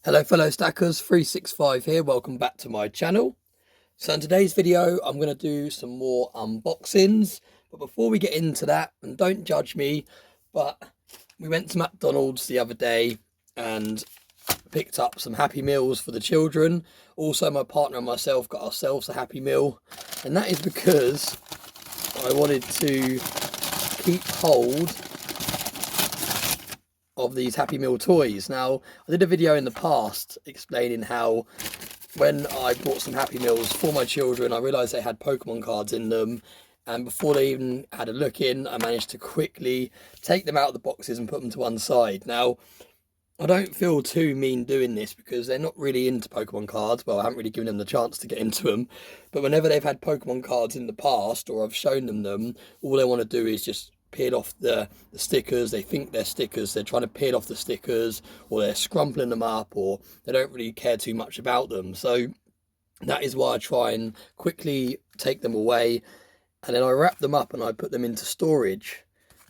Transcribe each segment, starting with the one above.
Hello fellow stackers, 365 here, welcome back to my channel. So in today's video I'm going to do some more unboxings, but before we get into that, and don't judge me, but we went to McDonald's the other day and picked up some Happy Meals for the children. Also my partner and myself got ourselves a Happy Meal, and that is because I wanted to keep hold of these Happy Meal toys. Now, I did a video in the past explaining how when I bought some Happy Meals for my children, I realised they had Pokemon cards in them, and before they even had a look in, I managed to quickly take them out of the boxes and put them to one side. Now, I don't feel too mean doing this because they're not really into Pokemon cards. Well, I haven't really given them the chance to get into them, but whenever they've had Pokemon cards in the past or I've shown them, all they want to do is just peel off the stickers. They think they're stickers, they're trying to peel off the stickers, or they're scrumpling them up, or they don't really care too much about them. So that is why I try and quickly take them away, and then I wrap them up and I put them into storage.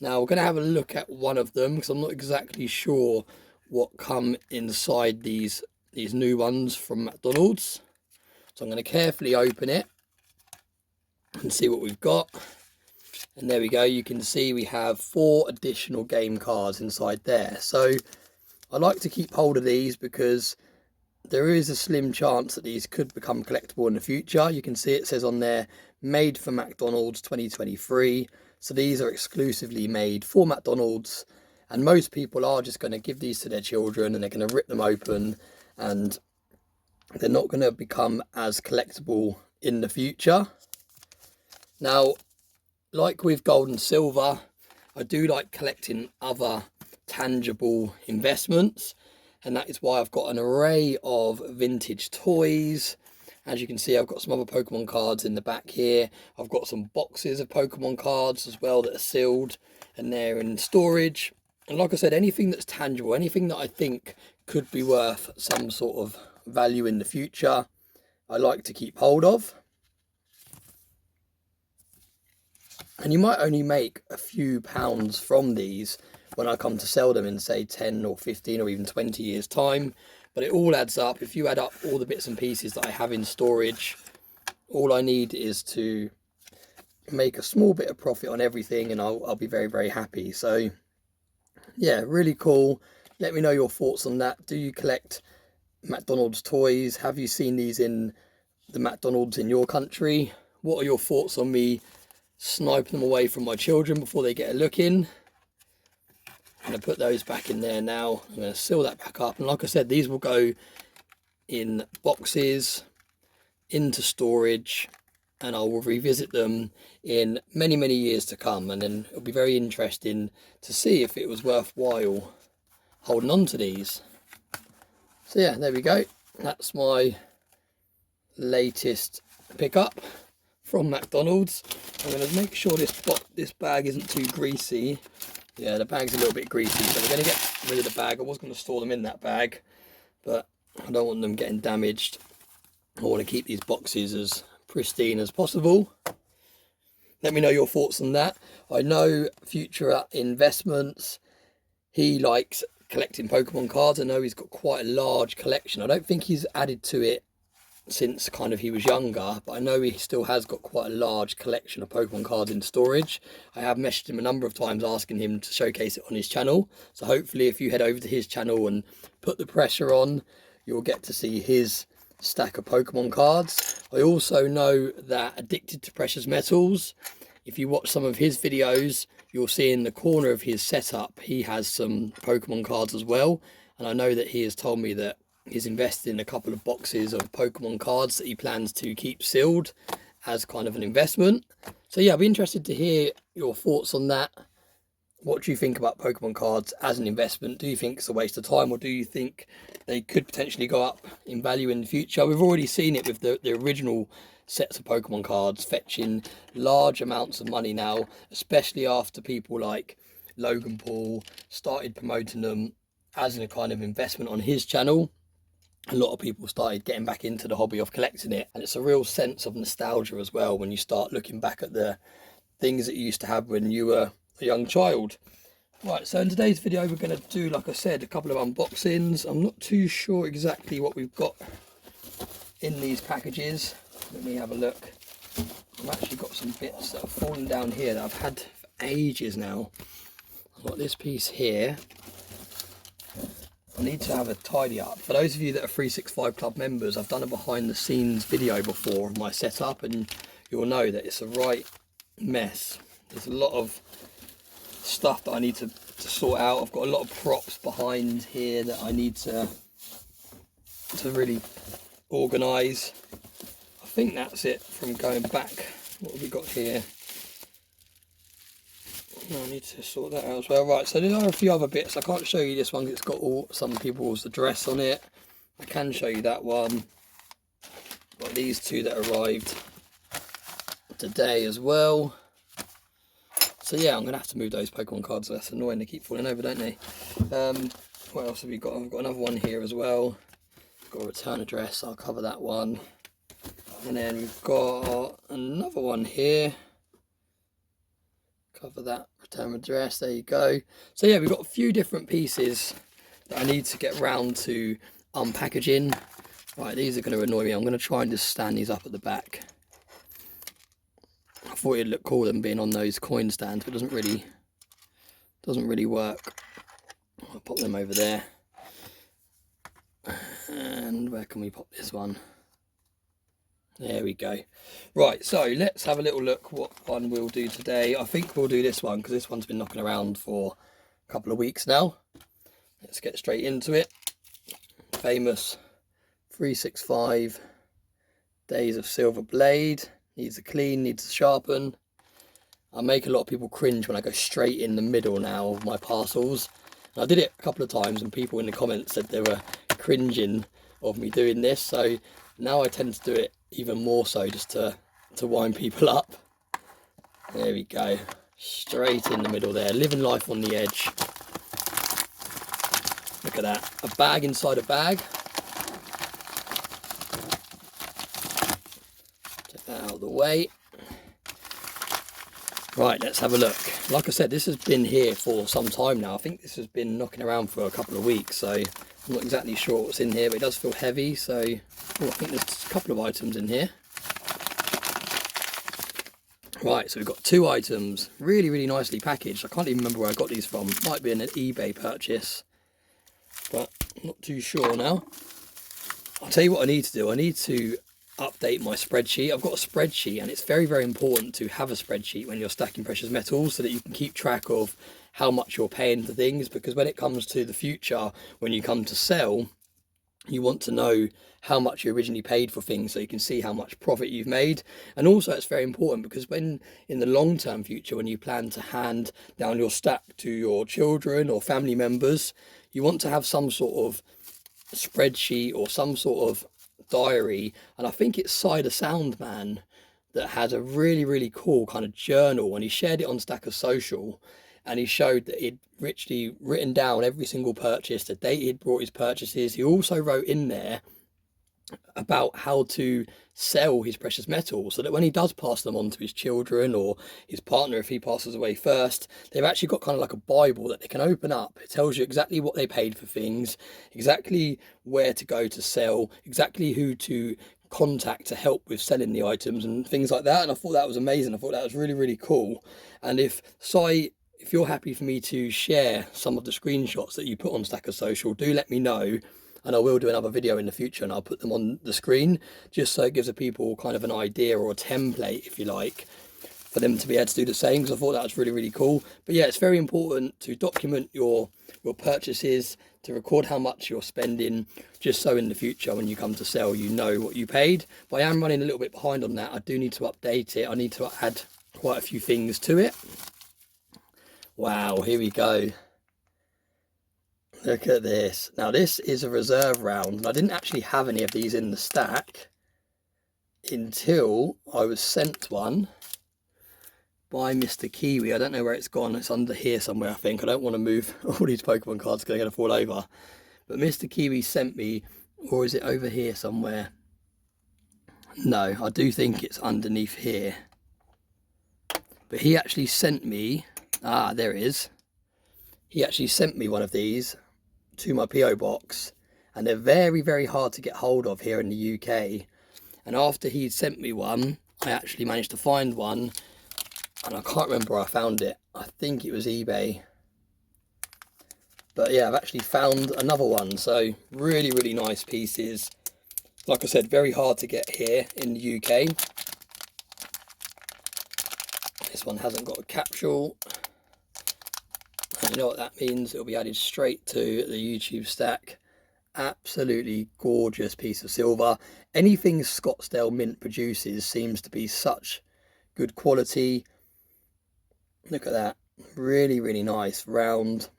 Now we're going to have a look at one of them because I'm not exactly sure what come inside these new ones from McDonald's. So I'm going to carefully open it and see what we've got. And there we go, you can see we have 4 additional game cards inside there. So I like to keep hold of these because there is a slim chance that these could become collectible in the future. You can see it says on there, made for McDonald's 2023. So these are exclusively made for McDonald's. And most people are just going to give these to their children and they're going to rip them open, and they're not going to become as collectible in the future. Now, like with gold and silver, I do like collecting other tangible investments, and that is why I've got an array of vintage toys. As you can see, I've got some other Pokemon cards in the back here. I've got some boxes of Pokemon cards as well that are sealed and they're in storage. And like I said, anything that's tangible, anything that I think could be worth some sort of value in the future, I like to keep hold of. And you might only make a few pounds from these when I come to sell them in, say, 10 or 15 or even 20 years time. But it all adds up. If you add up all the bits and pieces that I have in storage, all I need is to make a small bit of profit on everything and I'll be very, very happy. So yeah, really cool. Let me know your thoughts on that. Do you collect McDonald's toys? Have you seen these in the McDonald's in your country? What are your thoughts on me sniping them away from my children before they get a look in? I'm going to put those back in there now. I'm going to seal that back up, and like I said, these will go in boxes into storage, and I will revisit them in many years to come, and then it'll be very interesting to see if it was worthwhile holding on to these. So yeah, there we go. That's my latest pickup from McDonald's. I'm going to make sure this bag isn't too greasy. Yeah, the bag's a little bit greasy, so we're going to get rid of the bag. I was going to store them in that bag, but I don't want them getting damaged. I want to keep these boxes as pristine as possible. Let me know your thoughts on that. I know Future Investments, he likes collecting Pokemon cards. I know he's got quite a large collection. I don't think he's added to it since kind of he was younger, but I know he still has got quite a large collection of Pokemon cards in storage. I have messaged him a number of times asking him to showcase it on his channel, so hopefully if you head over to his channel and put the pressure on, you'll get to see his stack of Pokemon cards. I also know that Addicted to Precious Metals, if you watch some of his videos, you'll see in the corner of his setup he has some Pokemon cards as well, and I know that he has told me that he's invested in a couple of boxes of Pokemon cards that he plans to keep sealed as kind of an investment. So yeah, I'll be interested to hear your thoughts on that. What do you think about Pokemon cards as an investment? Do you think it's a waste of time, or do you think they could potentially go up in value in the future? We've already seen it with the original sets of Pokemon cards fetching large amounts of money now, especially after people like Logan Paul started promoting them as a kind of investment on his channel. A lot of people started getting back into the hobby of collecting it, and it's a real sense of nostalgia as well when you start looking back at the things that you used to have when you were a young child. Right, so in today's video we're going to do, like I said, a couple of unboxings. I'm not too sure exactly what we've got in these packages. Let me have a look. I've actually got some bits that have fallen down here that I've had for ages now. I've got this piece here. I need to have a tidy up. For those of you that are 365 Club members, I've done a behind the scenes video before of my setup, and you'll know that it's a right mess. There's a lot of stuff that I need to sort out. I've got a lot of props behind here that I need to really organise. I think that's it from going back. What have we got here? I need to sort that out as well. Right, so there are a few other bits. I can't show you this one because it's got some people's address on it. I can show you that one. Got these two that arrived today as well. So yeah, I'm going to have to move those Pokemon cards. That's annoying, they keep falling over, don't they? What else have we got? I've got another one here as well. I've got a return address, I'll cover that one. And then we've got another one here. Cover that return address, there you go. So yeah, we've got a few different pieces that I need to get round to unpackaging. Right, these are going to annoy me. I'm going to try and just stand these up at the back. I thought it'd look cool them being on those coin stands, but it doesn't really work. I'll pop them over there. And where can we pop this one? There we go. Right, so let's have a little look what one we'll do today. I think we'll do this one because this one's been knocking around for a couple of weeks now. Let's get straight into it. Famous 365 Days of Silver Blade. Needs a clean, needs a sharpen. I make a lot of people cringe when I go straight in the middle now of my parcels. And I did it a couple of times and people in the comments said they were cringing of me doing this. So now I tend to do it even more so just to wind people up. There we go. Straight in the middle there. Living life on the edge. Look at that. A bag inside a bag. Take that out of the way. Right, let's have a look. Like I said, this has been here for some time now. I think this has been knocking around for a couple of weeks, so I'm not exactly sure what's in here, but it does feel heavy. So I think there's a couple of items in here. Right, so we've got two items, really nicely packaged. I can't even remember where I got these from. Might be an eBay purchase, but I'm not too sure now. I'll tell you what I need to do. I need to update my spreadsheet. I've got a spreadsheet, and it's very important to have a spreadsheet when you're stacking precious metals so that you can keep track of how much you're paying for things, because when it comes to the future, when you come to sell, you want to know how much you originally paid for things so you can see how much profit you've made. And also it's very important because when in the long-term future, when you plan to hand down your stack to your children or family members, you want to have some sort of spreadsheet or some sort of diary. And I think it's Cider Soundman that had a really cool kind of journal, and he shared it on Stacker Social, and he showed that he'd richly written down every single purchase, the date he'd brought his purchases. He also wrote in there about how to sell his precious metals so that when he does pass them on to his children or his partner, if he passes away first, they've actually got kind of like a Bible that they can open up. It tells you exactly what they paid for things, exactly where to go to sell, exactly who to contact to help with selling the items and things like that. And I thought that was amazing. I thought that was really cool. And if you're happy for me to share some of the screenshots that you put on Stacker Social, do let me know, and I will do another video in the future and I'll put them on the screen just so it gives the people kind of an idea or a template, if you like, for them to be able to do the same, because I thought that was really cool. But yeah, it's very important to document your purchases, to record how much you're spending, just so in the future when you come to sell you know what you paid. But I am running a little bit behind on that. I do need to update it. I need to add quite a few things to it. Wow, here we go. Look at this. Now this is a reserve round. I didn't actually have any of these in the stack until I was sent one by Mr. Kiwi. I don't know where it's gone. It's under here somewhere, I think. I don't want to move all these Pokemon cards because they're going to fall over. But Mr. Kiwi sent me, or is it over here somewhere? No, I do think it's underneath here. But he actually sent me, there it is. he actually sent me one of these to my PO box, and they're very, very hard to get hold of here in the UK. And after he'd sent me one, I actually managed to find one, and I can't remember where I found it. I think it was eBay. But yeah, I've actually found another one. So really, really nice pieces. Like I said, very hard to get here in the UK. This one hasn't got a capsule. And you know what that means? It'll be added straight to the YouTube stack. Absolutely gorgeous piece of silver. Anything Scottsdale Mint produces seems to be such good quality. Look at that. Really, really nice. Round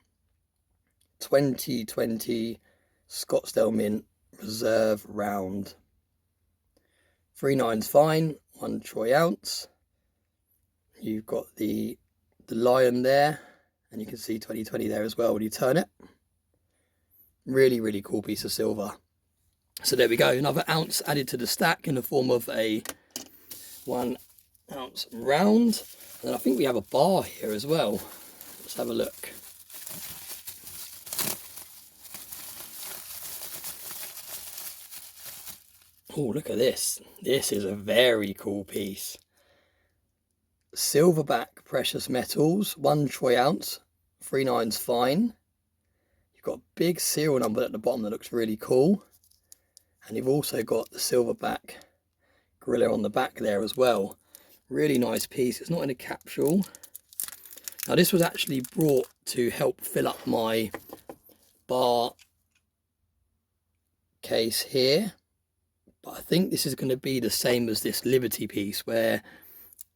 2020 Scottsdale Mint Reserve round. 3 9's fine. 1 troy ounce. You've got the lion there, and you can see 2020 there as well when you turn it. Really, really cool piece of silver. So there we go, another ounce added to the stack in the form of a 1 ounce round. And then I think we have a bar here as well. Let's have a look. Oh, look at this. This is a very cool piece. Silverback precious metals, 1 troy ounce, 3 9's fine. You've got a big serial number at the bottom that looks really cool. And you've also got the silverback gorilla on the back there as well. Really nice piece. It's not in a capsule. Now this was actually brought to help fill up my bar case here. But I think this is going to be the same as this Liberty piece, where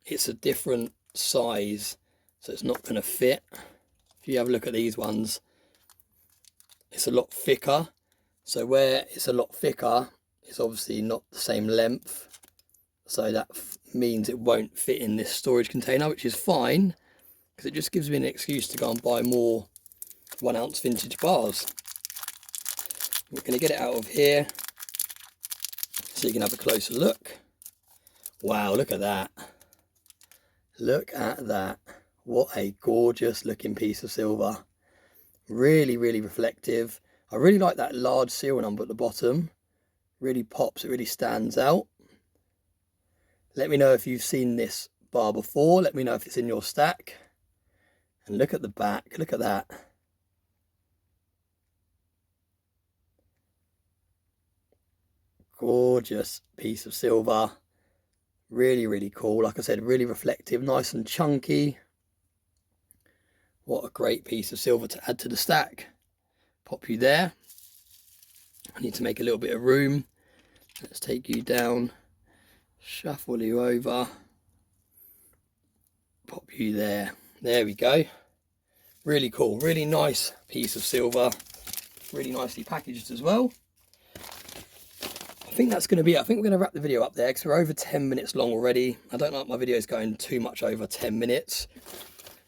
it's a different size, so it's not going to fit. If you have a look at these ones, it's a lot thicker. So where it's a lot thicker, it's obviously not the same length. So that means it won't fit in this storage container, which is fine, because it just gives me an excuse to go and buy more 1 ounce vintage bars. We're going to get it out of here so you can have a closer look. Wow, look at that. Look at that. What a gorgeous looking piece of silver. Really, really reflective. I really like that large serial number at the bottom. Really pops, it really stands out. Let me know if you've seen this bar before. Let me know if it's in your stack. And look at the back, look at that. Gorgeous piece of silver. Really, really cool. Like I said, really reflective, nice and chunky. What a great piece of silver to add to the stack. Pop you there. I need to make a little bit of room. Let's take you down, shuffle you over, pop you there. There we go. Really cool, really nice piece of silver. Really nicely packaged as well. I think that's going to be it. I think we're going to wrap the video up there because we're over 10 minutes long already. I don't like my videos going too much over 10 minutes.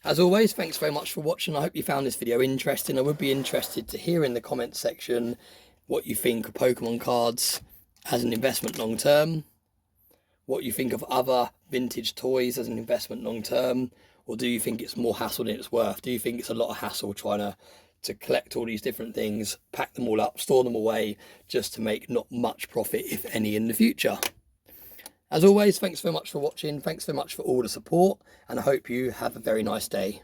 As always, thanks very much for watching. I hope you found this video interesting. I would be interested to hear in the comments section what you think of Pokemon cards as an investment long term. What you think of other vintage toys as an investment long term. Or do you think it's more hassle than it's worth? Do you think it's a lot of hassle trying to collect all these different things, pack them all up, store them away, just to make not much profit, if any, in the future? As always, thanks very much for watching. Thanks very much for all the support, and I hope you have a very nice day.